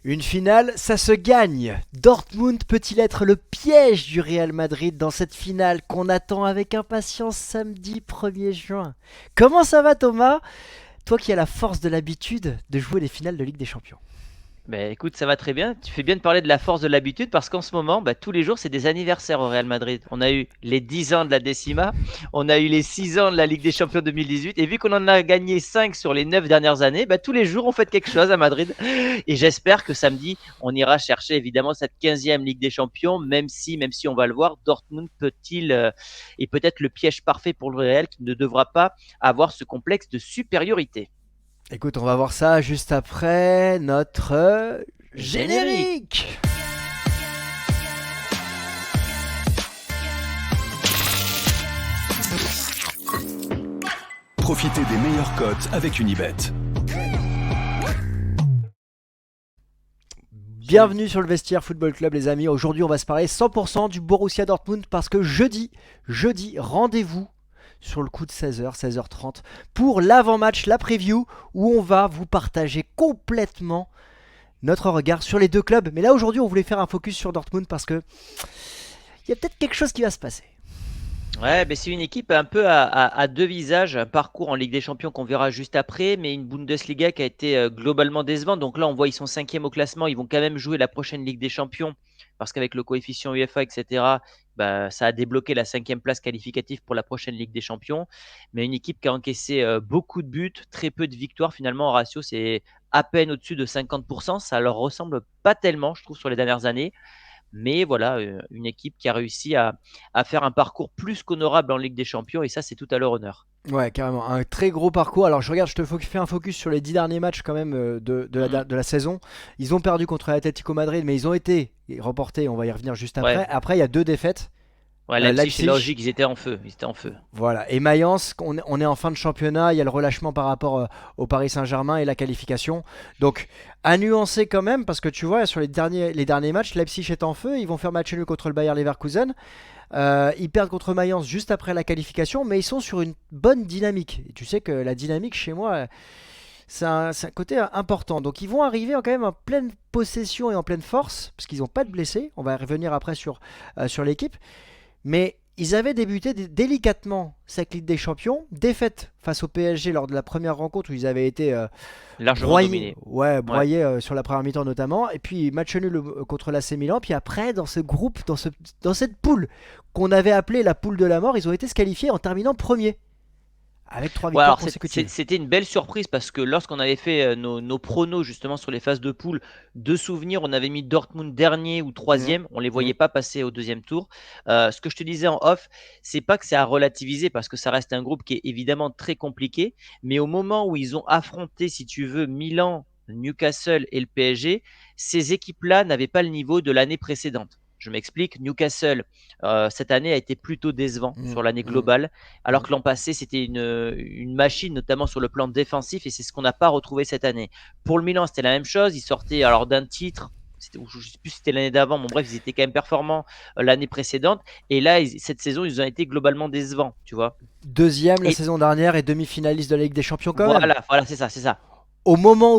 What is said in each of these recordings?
Une finale, ça se gagne. Dortmund peut-il être le piège du Real Madrid dans cette finale qu'on attend avec impatience samedi 1er juin? Comment ça va Thomas? Toi qui as la force de l'habitude de jouer les finales de Ligue des Champions. Ben écoute, ça va très bien. Tu fais bien de parler de la force de l'habitude parce qu'en ce moment, tous les jours, c'est des anniversaires au Real Madrid. On a eu les 10 ans de la Décima, on a eu les 6 ans de la Ligue des Champions 2018 et vu qu'on en a gagné 5 sur les 9 dernières années, tous les jours, on fait quelque chose à Madrid. Et j'espère que samedi, on ira chercher évidemment cette 15e Ligue des Champions, même si on va le voir, Dortmund peut-il est peut-être le piège parfait pour le Real qui ne devra pas avoir ce complexe de supériorité. Écoute, on va voir ça juste après notre Générique. générique. Profitez des meilleures cotes avec Unibet. Bienvenue sur le Vestiaire Football Club les amis. Aujourd'hui on va se parler 100% du Borussia Dortmund parce que jeudi, rendez-vous sur le coup de 16h, 16h30 pour l'avant-match, la preview où on va vous partager complètement notre regard sur les deux clubs. Mais là aujourd'hui on voulait faire un focus sur Dortmund parce que il y a peut-être quelque chose qui va se passer. Ouais, c'est une équipe un peu à deux visages, un parcours en Ligue des Champions qu'on verra juste après, mais une Bundesliga qui a été globalement décevante. Donc là, on voit ils sont cinquième au classement, ils vont quand même jouer la prochaine Ligue des Champions parce qu'avec le coefficient UEFA, etc., ça a débloqué la cinquième place qualificative pour la prochaine Ligue des Champions. Mais une équipe qui a encaissé beaucoup de buts, très peu de victoires finalement en ratio, c'est à peine au-dessus de 50%. Ça leur ressemble pas tellement, je trouve, sur les dernières années. Mais voilà, une équipe qui a réussi à faire un parcours plus qu'honorable en Ligue des Champions et ça, c'est tout à leur honneur. Ouais, carrément, un très gros parcours. Alors je regarde, fais un focus sur les 10 derniers matchs quand même Mhm. de la saison. Ils ont perdu contre l'Atlético Madrid, mais ils ont été remportés, on va y revenir juste après. Ouais, Après, il y a deux défaites. ouais, Leipzig, c'est Leipzig, logique, ils étaient en feu. Ils étaient en feu. voilà. Et Mayence, on est en fin de championnat, il y a le relâchement par rapport au Paris Saint-Germain et la qualification. Donc, à nuancer quand même, parce que tu vois, sur les derniers matchs, Leipzig est en feu, ils vont faire match nul contre le Bayer Leverkusen. Ils perdent contre Mayence juste après la qualification, mais ils sont sur une bonne dynamique. Et tu sais que la dynamique chez moi, c'est un côté important. Donc ils vont arriver quand même en pleine possession et en pleine force, parce qu'ils n'ont pas de blessés. On va revenir après sur l'équipe. Mais ils avaient débuté délicatement cette Ligue des Champions, défaite face au PSG lors de la première rencontre où ils avaient été Largement broyés, dominé. ouais, Ouais. broyés sur la première mi-temps notamment, et puis match nul contre l'AC Milan, puis après dans ce groupe, dans cette poule qu'on avait appelée la poule de la mort, ils ont été qualifiés en terminant premier, avec 3 Ouais, victoires alors consécutives. c'était une belle surprise parce que lorsqu'on avait fait nos pronos justement sur les phases de poule, de souvenirs, on avait mis Dortmund dernier ou Mhm. troisième, on les Mhm. voyait pas passer au deuxième tour. Ce que je te disais en off, c'est pas que c'est à relativiser parce que ça reste un groupe qui est évidemment très compliqué, mais au moment où ils ont affronté, si tu veux, Milan, Newcastle et le PSG, ces équipes-là n'avaient pas le niveau de l'année précédente. Je m'explique, Newcastle, cette année a été plutôt décevant Mhm. sur l'année Mhm. globale. Alors Mhm. que l'an passé, c'était une machine, notamment sur le plan défensif, et c'est ce qu'on n'a pas retrouvé cette année. Pour le Milan, c'était la même chose. Ils sortaient alors d'un titre, je ne sais plus si c'était l'année d'avant, mais bref, ils étaient quand même performants l'année précédente. Et là, cette saison, ils ont été globalement décevants, tu vois. Deuxième la Et saison dernière et demi-finaliste de la Ligue des Champions quand même. voilà, c'est ça, c'est ça. Au moment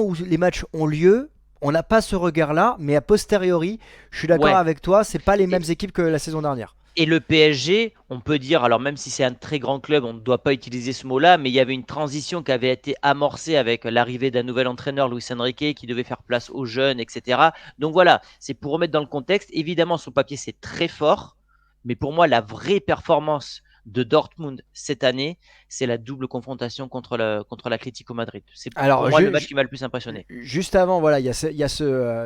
où les matchs ont lieu, on n'a pas ce regard-là, mais a posteriori, je suis d'accord Ouais. avec toi, c'est pas les mêmes Et, équipes que la saison dernière. Et le PSG, on peut dire, alors même si c'est un très grand club, on ne doit pas utiliser ce mot-là, mais il y avait une transition qui avait été amorcée avec l'arrivée d'un nouvel entraîneur, Luis Enrique, qui devait faire place aux jeunes, etc. Donc voilà, c'est pour remettre dans le contexte. Évidemment, sur le papier, c'est très fort, mais pour moi, la vraie performance de Dortmund cette année, c'est la double confrontation contre l'Atlético Madrid. C'est pour Alors, moi le match qui m'a le plus impressionné. juste avant, voilà, il y a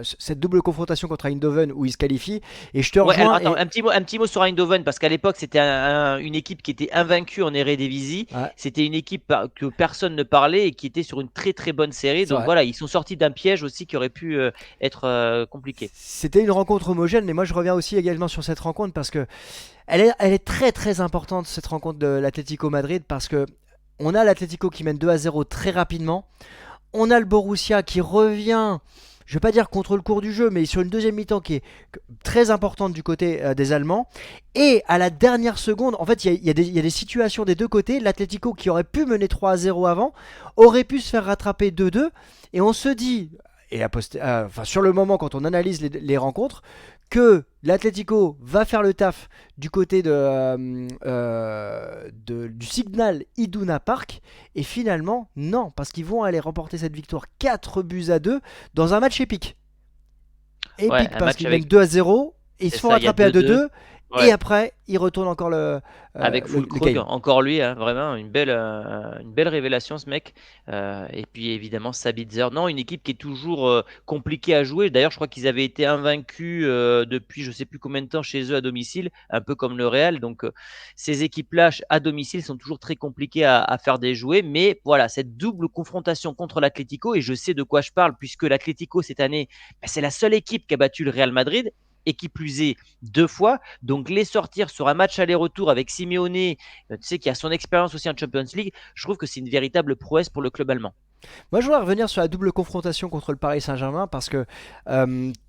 cette double confrontation contre Eindhoven où il se qualifie, et je te Ouais, alors rejoins, attends, et un petit mot sur Eindhoven, parce qu'à l'époque, c'était une équipe qui était invaincue en Eredivisie. ouais, C'était une équipe que personne ne parlait et qui était sur une très très bonne série. c'est Donc vrai. voilà, ils sont sortis d'un piège aussi qui aurait pu être compliqué. C'était une rencontre homogène, mais moi je reviens aussi également sur cette rencontre parce que elle est très très importante cette rencontre de l'Atlético Madrid parce que on a l'Atlético qui mène 2-0 très rapidement. On a le Borussia qui revient, je ne vais pas dire contre le cours du jeu, mais sur une deuxième mi-temps qui est très importante du côté des Allemands. Et à la dernière seconde, en fait, il y a des situations des deux côtés. L'Atlético qui aurait pu mener 3-0 avant, aurait pu se faire rattraper 2-2. Et on se dit, sur le moment, quand on analyse les rencontres, que l'Atlético va faire le taf du côté du Signal Iduna Park, et finalement, non, parce qu'ils vont aller remporter cette victoire 4-2 dans un match épique. Ouais, Épique un parce match qu'ils mènent avec. 2-0, et ils C'est se font ça, il y a rattraper à 2-2. 2-2, et Ouais. après, ils retournent encore Avec le Füllkrug, game. encore lui, hein, vraiment une belle révélation ce mec. Et puis évidemment Sabitzer. Non, une équipe qui est toujours compliquée à jouer. D'ailleurs, je crois qu'ils avaient été invaincus depuis je sais plus combien de temps chez eux à domicile, un peu comme le Real. Donc ces équipes-là à domicile sont toujours très compliquées à faire déjouer. Mais voilà, cette double confrontation contre l'Atlético, et je sais de quoi je parle puisque l'Atlético cette année, c'est la seule équipe qui a battu le Real Madrid. Et qui plus est 2 fois, donc les sortir sur un match aller-retour avec Simeone, tu sais, qui a son expérience aussi en Champions League, je trouve que c'est une véritable prouesse pour le club allemand. Moi, je voudrais revenir sur la double confrontation contre le Paris Saint-Germain parce que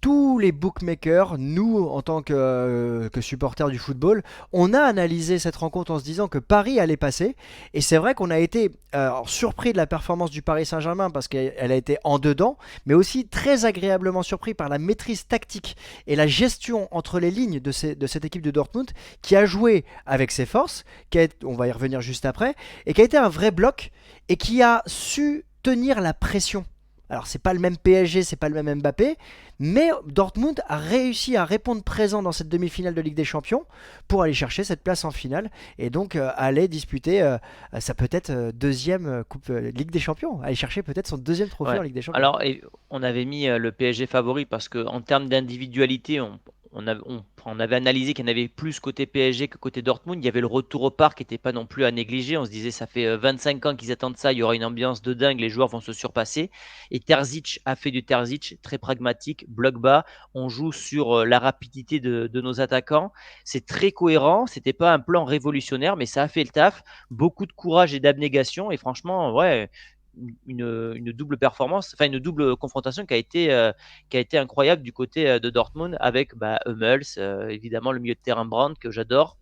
tous les bookmakers, nous, en tant que supporters du football, on a analysé cette rencontre en se disant que Paris allait passer. Et c'est vrai qu'on a été surpris de la performance du Paris Saint-Germain parce qu'elle a été en dedans, mais aussi très agréablement surpris par la maîtrise tactique et la gestion entre les lignes de cette équipe de Dortmund qui a joué avec ses forces, on va y revenir juste après, et qui a été un vrai bloc et qui a su tenir la pression. Alors c'est pas le même PSG, c'est pas le même Mbappé, mais Dortmund a réussi à répondre présent dans cette demi-finale de Ligue des Champions pour aller chercher cette place en finale et donc aller disputer sa peut-être deuxième coupe Ligue des Champions, aller chercher peut-être son deuxième trophée Ouais. en Ligue des Champions. Alors, on avait mis le PSG favori parce que en termes d'individualité, on avait analysé qu'il y en avait plus côté PSG que côté Dortmund. Il y avait le retour au parc qui n'était pas non plus à négliger. On se disait, ça fait 25 ans qu'ils attendent ça, il y aura une ambiance de dingue, les joueurs vont se surpasser. Et Terzic a fait du Terzic, très pragmatique, bloc bas. On joue sur la rapidité de nos attaquants. C'est très cohérent. C'était pas un plan révolutionnaire, mais ça a fait le taf. Beaucoup de courage et d'abnégation. Et franchement, ouais, une double performance, enfin une double confrontation qui a été incroyable du côté de Dortmund avec Hummels, évidemment le milieu de terrain Brandt que j'adore,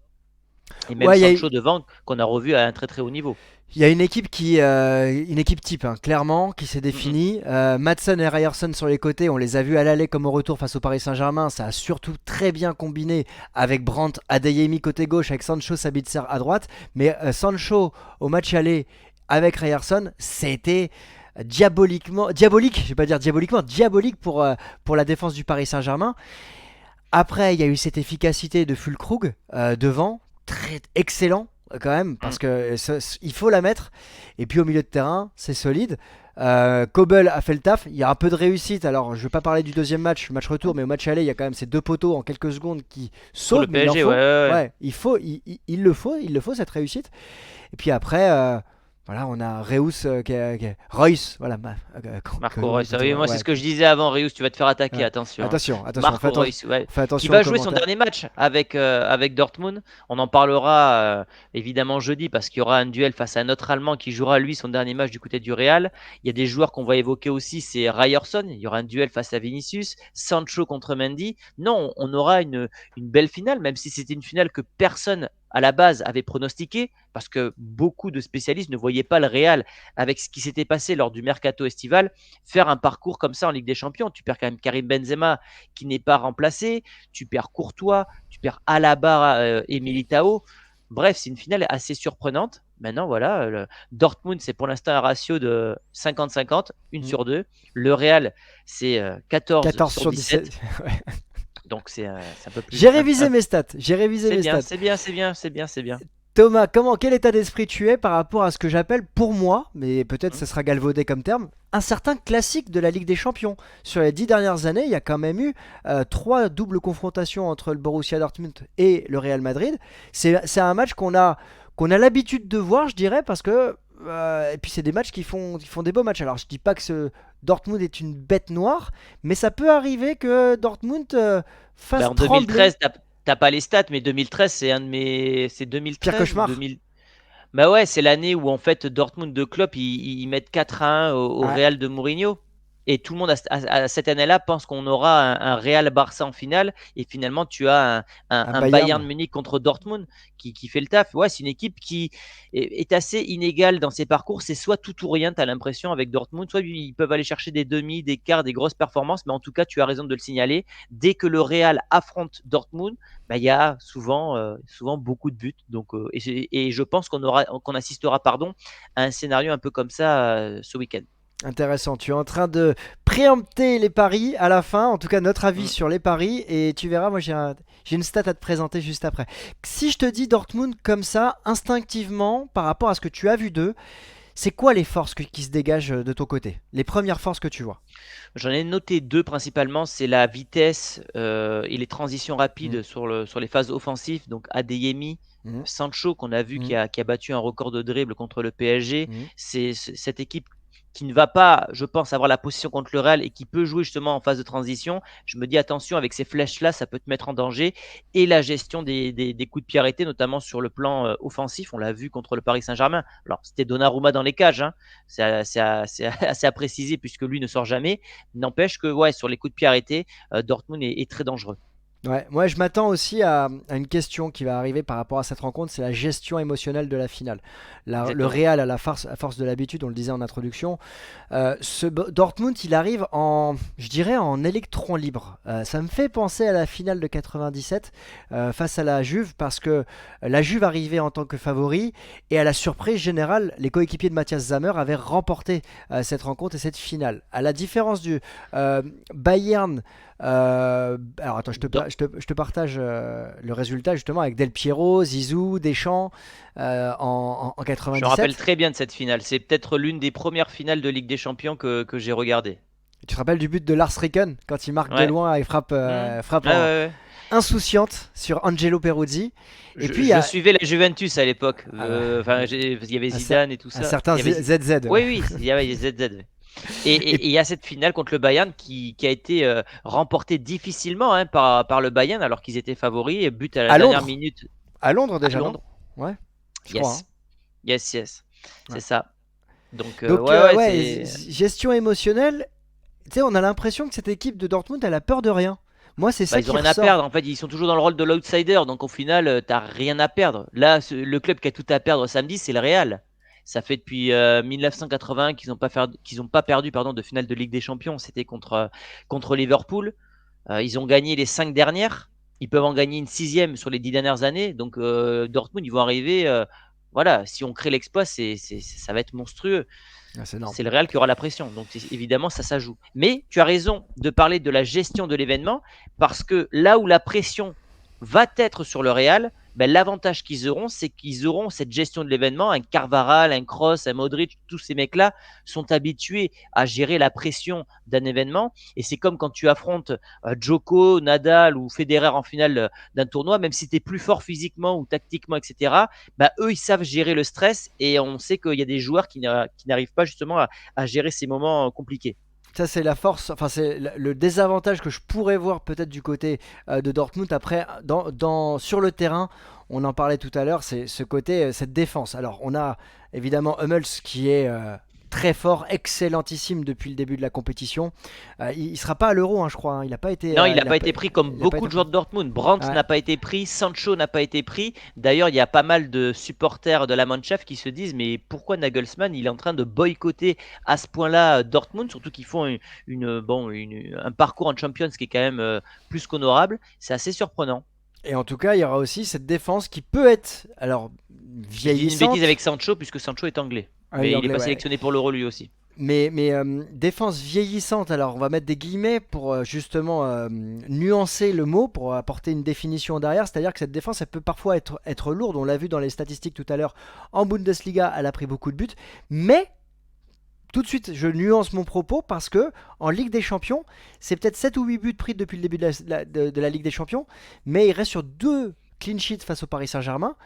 et même Ouais, Sancho devant qu'on a revu à un très très haut niveau. il y a une équipe une équipe type, hein, clairement, qui s'est Mm, mm. définie. Madsen et Ryerson sur les côtés, on les a vus à l'aller comme au retour face au Paris Saint-Germain. Ça a surtout très bien combiné avec Brandt, Adeyemi côté gauche, avec Sancho, Sabitzer à droite. Mais Sancho au match aller avec Ryerson, c'était diabolique, je vais pas dire diaboliquement, diabolique pour la défense du Paris Saint-Germain. Après, il y a eu cette efficacité de Füllkrug devant, très excellent quand même, parce Mm. que il faut la mettre. Et puis au milieu de terrain, c'est solide. Kobel a fait le taf. Il y a un peu de réussite. Alors, je ne vais pas parler du deuxième match, le match retour, mais au match aller, il y a quand même ces deux poteaux en quelques secondes qui Pour le sauvent, mais il en PSG, faut. ouais, ouais, ouais. Ouais, il le faut, cette réussite. Et puis après, voilà, on a Reus, Royce, voilà, Marco Reus. Oui, moi c'est ouais, ce que je disais avant, Reus, tu vas te faire attaquer, ouais. attention, hein. Attention, Marco Reus, ouais, fais qui attention aux va jouer son commentaires. dernier match avec Dortmund. On en parlera évidemment jeudi parce qu'il y aura un duel face à un autre Allemand qui jouera lui son dernier match du côté du Real. Il y a des joueurs qu'on va évoquer aussi, c'est Ryerson. Il y aura un duel face à Vinicius, Sancho contre Mendy. Non, on aura une belle finale, même si c'était une finale que personne à la base avait pronostiqué, parce que beaucoup de spécialistes ne voyaient pas le Real, avec ce qui s'était passé lors du mercato estival, faire un parcours comme ça en Ligue des Champions. Tu perds quand même Karim Benzema qui n'est pas remplacé, tu perds Courtois, tu perds Alaba et Militao. Bref, c'est une finale assez surprenante. Maintenant, voilà, Dortmund, c'est pour l'instant un ratio de 50-50, 1 Mm. sur 2. Le Real, c'est 14 14 sur sur 17. 17. Ouais. Donc c'est un peu plus. J'ai révisé mes stats. J'ai révisé C'est mes bien, stats. c'est bien, c'est bien, c'est bien, c'est bien. Thomas, quel état d'esprit tu es par rapport à ce que j'appelle pour moi, mais peut-être Mmh. ce sera galvaudé comme terme, un certain classique de la Ligue des Champions. Sur les 10 dernières années, il y a quand même eu 3 doubles confrontations entre le Borussia Dortmund et le Real Madrid. C'est un match qu'on a l'habitude de voir, je dirais, parce que et puis c'est des matchs qui font des beaux matchs. Alors je dis pas que Dortmund est une bête noire, mais ça peut arriver que Dortmund fasse En trembler. 2013, t'as pas les stats, mais 2013, c'est Pire 2013 ou cauchemar. 2000. Bah ouais, c'est l'année où en fait Dortmund de Klopp ils mettent 4-1 au Ouais. Real de Mourinho. Et tout le monde cette année-là pense qu'on aura un Real Barça en finale. Et finalement, tu as Un un Bayern Bayern. Munich contre Dortmund qui fait le taf. Ouais, c'est une équipe qui est assez inégale dans ses parcours. C'est soit tout ou rien, tu as l'impression, avec Dortmund. Soit ils peuvent aller chercher des demi, des quarts, des grosses performances. Mais en tout cas, tu as raison de le signaler. Dès que le Real affronte Dortmund, bah, il y a souvent beaucoup de buts. Donc, et je pense qu'on assistera à un scénario un peu comme ça ce week-end. Intéressant. Tu es en train de préempter les paris à la fin, en tout cas notre avis Mm. sur les paris, et tu verras, moi j'ai une stat à te présenter juste après. Si je te dis Dortmund comme ça, instinctivement, par rapport à ce que tu as vu d'eux, c'est quoi les forces qui se dégagent de ton côté? Les premières forces que tu vois? J'en ai noté deux principalement, c'est la vitesse et les transitions Mhm, rapides sur les phases offensives. Donc Adeyemi, mhm, Sancho qu'on a vu mhm, qui a battu un record de dribble contre le PSG. mhm. C'est cette équipe qui ne va pas, je pense, avoir la possession contre le Real et qui peut jouer justement en phase de transition. Je me dis attention, avec ces flèches-là, ça peut te mettre en danger. Et la gestion des coups de pied arrêtés, notamment sur le plan offensif, on l'a vu contre le Paris Saint-Germain. Alors c'était Donnarumma dans les cages, hein. C'est assez à préciser puisque lui ne sort jamais. N'empêche que ouais, sur les coups de pied arrêtés, Dortmund est très dangereux. Ouais, moi je m'attends aussi à une question qui va arriver par rapport à cette rencontre, c'est la gestion émotionnelle de la finale. Le Exactement. Real, à force de l'habitude, on le disait en introduction, Dortmund, il arrive en, je dirais, en électron libre. Ça me fait penser à la finale de 97 face à la Juve, parce que la Juve arrivait en tant que favori, et à la surprise générale, les coéquipiers de Matthias Sammer avaient remporté cette rencontre et cette finale. À la différence du Bayern. Alors attends, Dor- je te partage le résultat justement avec Del Piero, Zizou, Deschamps en Je me rappelle 97. très bien de cette finale. C'est peut-être l'une des premières finales de Ligue des Champions que j'ai regardé. Tu te rappelles du but de Lars Ricken quand il marque de Ouais. loin et Hmm. frappe Ouais, ouais, ouais. insouciante sur Angelo Peruzzi. Et puis il y Je a suivais la Juventus à l'époque. ah bah, Enfin, il y avait un, cer- Zidane et tout un ça. certain Il y avait ZZ. Oui, Ouais. oui, il y avait ZZ. Et Et il y a cette finale contre le Bayern qui a été remportée difficilement hein, par le Bayern alors qu'ils étaient favoris. Et but à la à dernière Londres, minute à Londres à déjà, non? Londres. Ouais, je crois, Yes, hein. yes, yes. C'est Ouais. ça. Donc, Donc ouais, ouais, ouais, c'est. gestion émotionnelle. Tu sais, on a l'impression que cette équipe de Dortmund, elle a peur de rien. Moi, c'est Bah, ça ils ont qui rien à ressort. perdre. En fait, ils sont toujours dans le rôle de l'outsider. Donc, au final, t'as rien à perdre. Là, le club qui a tout à perdre samedi, c'est le Real. Ça fait depuis 1980 qu'ils ont pas perdu de finale de Ligue des Champions. C'était contre Liverpool. Ils ont gagné les 5 dernières. Ils peuvent en gagner une sixième sur les 10 dernières années. Donc, Dortmund, ils vont arriver. Voilà, si on crée l'exploit, ça va être monstrueux. Ah, c'est énorme. C'est le Real qui aura la pression. Donc évidemment, ça joue. Mais tu as raison de parler de la gestion de l'événement parce que là où la pression va être sur le Real, ben, l'avantage qu'ils auront, c'est qu'ils auront cette gestion de l'événement. Un Carvaral, un Kroos, un Modric, tous ces mecs-là sont habitués à gérer la pression d'un événement. Et c'est comme quand tu affrontes Djoko, Nadal ou Federer en finale d'un tournoi, même si tu es plus fort physiquement ou tactiquement, etc. Bah, eux, ils savent gérer le stress et on sait qu'il y a des joueurs qui n'arrivent pas justement à gérer ces moments compliqués. Ça, c'est la force, enfin, c'est le désavantage que je pourrais voir peut-être du côté de Dortmund. Après, sur le terrain, on en parlait tout à l'heure, c'est ce côté, cette défense. Alors, on a évidemment Hummels qui est très fort, excellentissime depuis le début de la compétition. Il sera pas à l'Euro, hein, je crois, hein. Il n'a pas été, Non, il n'a pas été pris comme il a pas beaucoup été de joueurs pris. de Dortmund. Brandt Ouais. n'a pas été pris, Sancho n'a pas été pris. D'ailleurs, il y a pas mal de supporters de la Mannschaft qui se disent mais pourquoi Nagelsmann il est en train de boycotter à ce point-là Dortmund, surtout qu'ils font un parcours en Champions qui est quand même plus qu'honorable. C'est assez surprenant. Et en tout cas, il y aura aussi cette défense qui peut être, alors, Je dis une bêtise vieillissante. avec Sancho puisque Sancho est anglais, Ah oui, mais il n'est anglais, pas ouais. sélectionné pour l'Euro lui aussi. Mais défense vieillissante, alors on va mettre des guillemets pour justement nuancer le mot, pour apporter une définition derrière, c'est-à-dire que cette défense, elle peut parfois être lourde, on l'a vu dans les statistiques tout à l'heure, en Bundesliga, elle a pris beaucoup de buts, mais tout de suite, je nuance mon propos parce que en Ligue des Champions, c'est peut-être 7 ou 8 buts pris depuis le début de la Ligue des Champions, mais il reste sur 2 clean sheets face au Paris Saint-Germain.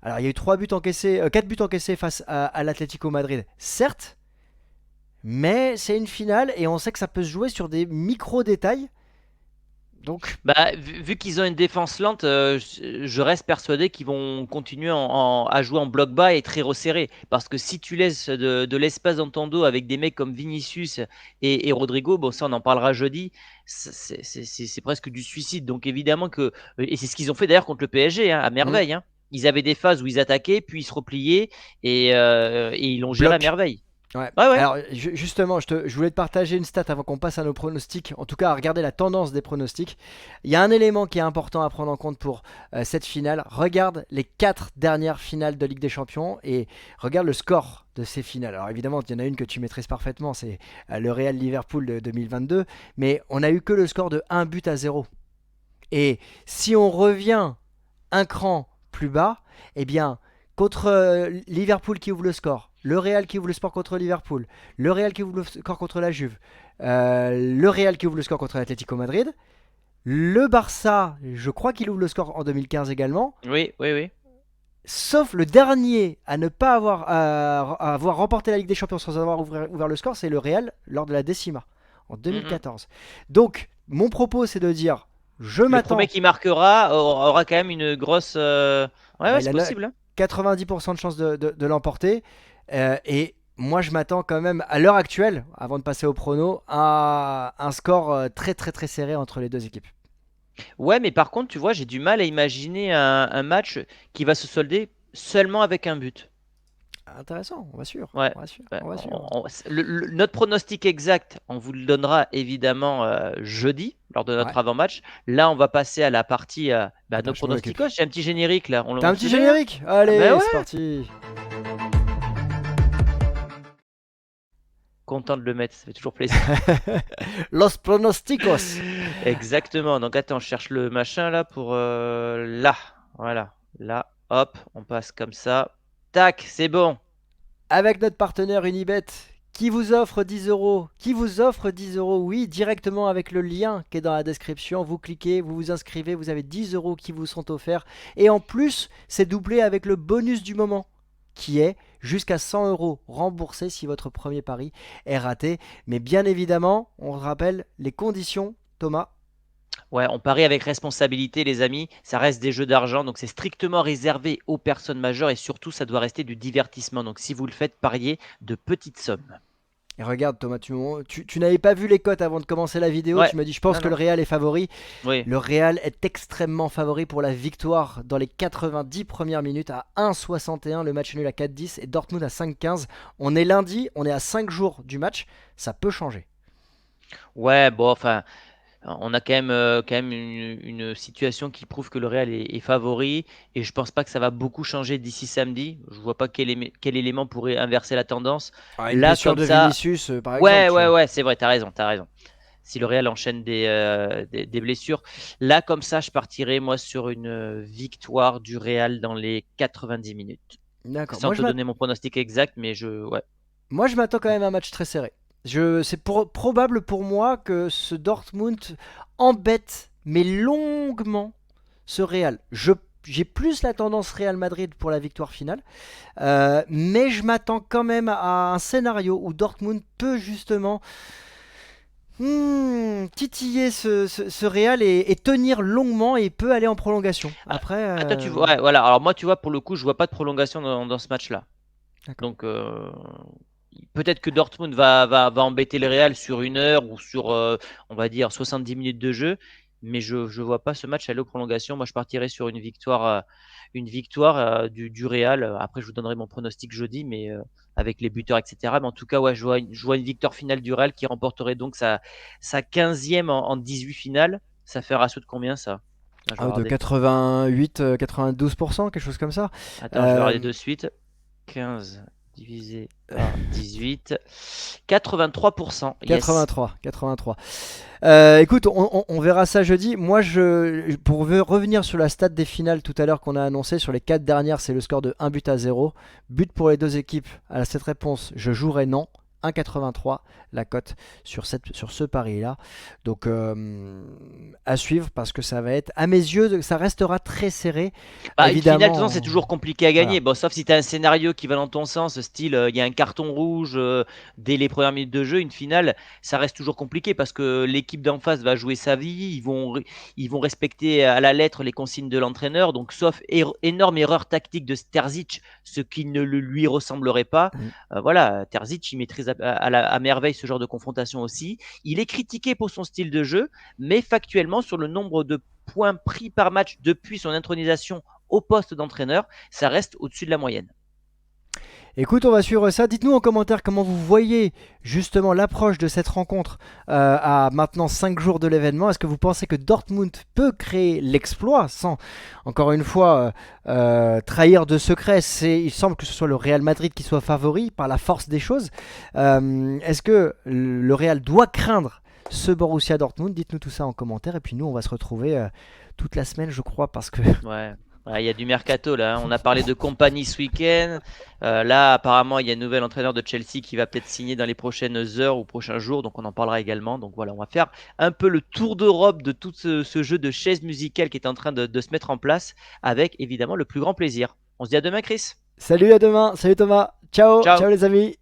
Alors il y a eu 3 buts encaissés, 4 buts encaissés face à l'Atlético Madrid, certes, mais c'est une finale et on sait que ça peut se jouer sur des micro-détails Donc, Bah, vu qu'ils ont une défense lente, je reste persuadé qu'ils vont continuer à jouer en bloc bas et très resserré. Parce que si tu laisses de l'espace dans ton dos avec des mecs comme Vinicius et Rodrigo, bon ça on en parlera jeudi, c'est presque du suicide. Donc évidemment que, et c'est ce qu'ils ont fait d'ailleurs contre le PSG, hein, à hmm, merveille, hein. Ils avaient des phases où ils attaquaient, puis ils se repliaient, et ils l'ont géré à bloc. merveille. Ouais. Ouais, ouais. Alors justement, je voulais te partager une stat avant qu'on passe à nos pronostics, en tout cas à regarder la tendance des pronostics. Il y a un élément qui est important à prendre en compte pour cette finale. Regarde les 4 dernières finales de Ligue des Champions et regarde le score de ces finales. Alors évidemment, il y en a une que tu maîtrises parfaitement, c'est le Real Liverpool de 2022, mais on a eu que le score de 1-0. Et si on revient un cran plus bas, eh bien, contre Liverpool qui ouvre le score, le Real qui ouvre le score contre Liverpool, le Real qui ouvre le score contre la Juve, le Real qui ouvre le score contre l'Atlético Madrid, le Barça, je crois qu'il ouvre le score en 2015 également, Oui, oui, oui. sauf le dernier à ne pas avoir remporté la Ligue des Champions sans avoir ouvert le score, c'est le Real lors de la Décima en Mm, mm. 2014. Donc, mon propos, c'est de dire, je Le premier m'attends. qui marquera aura quand même une grosse. Ouais, Bah, ouais, il c'est a possible, hein. 90% de chances de l'emporter. Et moi, je m'attends quand même, à l'heure actuelle, avant de passer au prono, à un score très très très serré entre les deux équipes. Ouais, mais par contre, tu vois, j'ai du mal à imaginer un match qui va se solder seulement avec un but. Intéressant, on va suivre. Ouais. On va suivre. Ouais, On va suivre. notre pronostic exact, on vous le donnera évidemment jeudi lors de Ouais. notre avant-match. Là, on va passer à la partie Attends, nos je m'en occupe. pronosticos. J'ai un petit générique là. T'as On un le petit faisait, hein. générique? Ah ben Allez, ouais, c'est parti. content de le mettre, ça fait toujours plaisir. Los pronosticos. Exactement. Donc attends, je cherche le machin là pour là. Voilà. Là, hop, on passe comme ça. Tac, c'est bon. Avec notre partenaire Unibet qui vous offre 10 euros. Qui vous offre 10 euros, oui, directement avec le lien qui est dans la description. Vous cliquez, vous vous inscrivez, vous avez 10 euros qui vous sont offerts. Et en plus, c'est doublé avec le bonus du moment qui est jusqu'à 100 euros remboursés si votre premier pari est raté. Mais bien évidemment, on rappelle les conditions, Thomas. Ouais, on parie avec responsabilité, les amis. Ça reste des jeux d'argent, donc c'est strictement réservé aux personnes majeures et surtout, ça doit rester du divertissement. Donc si vous le faites, pariez de petites sommes. Et regarde Thomas, tu n'avais pas vu les cotes avant de commencer la vidéo, Ouais, tu m'as dit je pense non, que le non. Real est favori. Oui. Le Real est extrêmement favori pour la victoire dans les 90 premières minutes à 1,61, le match nul à 4,10 et Dortmund à 5,15. On est lundi, on est à 5 jours du match, ça peut changer. Ouais, bon, enfin, on a quand même une situation qui prouve que le Real est favori et je pense pas que ça va beaucoup changer d'ici samedi. Je vois pas quel élément pourrait inverser la tendance. Ah, une Là, blessure comme de ça, Vinicius par exemple, ouais, tu ouais, vois. ouais, c'est vrai, t'as raison, t'as raison. Si le Real enchaîne des blessures, là, comme ça, je partirais moi sur une victoire du Real dans les 90 minutes. D'accord, Sans te donner mon pronostic exact, mais ouais. moi je m'attends quand même à un match très serré. C'est probable pour moi que ce Dortmund embête mais longuement ce Real. J'ai plus la tendance Real Madrid pour la victoire finale. Mais je m'attends quand même à un scénario où Dortmund peut justement titiller ce Real et tenir longuement et peut aller en prolongation. Ah, Après, toi, ouais, voilà. Alors moi, tu vois, pour le coup, je vois pas de prolongation dans ce match-là. d'accord. Donc peut-être que Dortmund va embêter le Real sur une heure ou sur, on va dire, 70 minutes de jeu. Mais je ne vois pas ce match aller aux prolongations. Moi, je partirais sur une victoire du Real. Après, je vous donnerai mon pronostic jeudi, mais avec les buteurs, etc. Mais en tout cas, ouais, je vois une victoire finale du Real qui remporterait donc sa 15e en 18 finales. Ça fait un ratio de combien, ça? Attends, je vais De regarder. 88, 92%, quelque chose comme ça. Attends, je vais regarder Euh, de suite. 15 divisé par 18. 83%. Yes. 83, 83. Écoute, on verra ça jeudi. Moi, pour revenir sur la stat des finales tout à l'heure qu'on a annoncé, sur les 4 dernières, c'est le score de 1 but à 0. But pour les deux équipes. À cette réponse, je jouerai non. 1,83 la cote sur ce pari-là. Donc à suivre parce que ça va être, à mes yeux, ça restera très serré. Bah, une finale, de toute Évidemment, façon, c'est toujours compliqué à voilà. gagner. Bon, sauf si tu as un scénario qui va dans ton sens, style il y a un carton rouge dès les premières minutes de jeu. Une finale, ça reste toujours compliqué parce que l'équipe d'en face va jouer sa vie. Ils vont respecter à la lettre les consignes de l'entraîneur. Donc, sauf énorme erreur tactique de Terzic, ce qui ne lui ressemblerait pas. Voilà, Terzic, il maîtrise à merveille ce genre de confrontation aussi. Il est critiqué pour son style de jeu, mais factuellement, sur le nombre de points pris par match depuis son intronisation au poste d'entraîneur, ça reste au-dessus de la moyenne. Écoute, on va suivre ça. Dites-nous en commentaire comment vous voyez justement l'approche de cette rencontre à maintenant 5 jours de l'événement. Est-ce que vous pensez que Dortmund peut créer l'exploit sans, encore une fois, trahir de secret? Il semble que ce soit le Real Madrid qui soit favori par la force des choses. Est-ce que le Real doit craindre ce Borussia Dortmund? Dites-nous tout ça en commentaire. Et puis nous, on va se retrouver toute la semaine, je crois, parce que... Ouais. Il y a du mercato là. On a parlé de compagnie ce week-end. Là, apparemment, il y a un nouvel entraîneur de Chelsea qui va peut-être signer dans les prochaines heures ou prochains jours. Donc, on en parlera également. Donc, voilà, on va faire un peu le tour d'Europe de tout ce jeu de chaises musicales qui est en train de se mettre en place avec évidemment le plus grand plaisir. On se dit à demain, Chris. Salut, à demain. Salut Thomas. Ciao, Ciao. ciao les amis.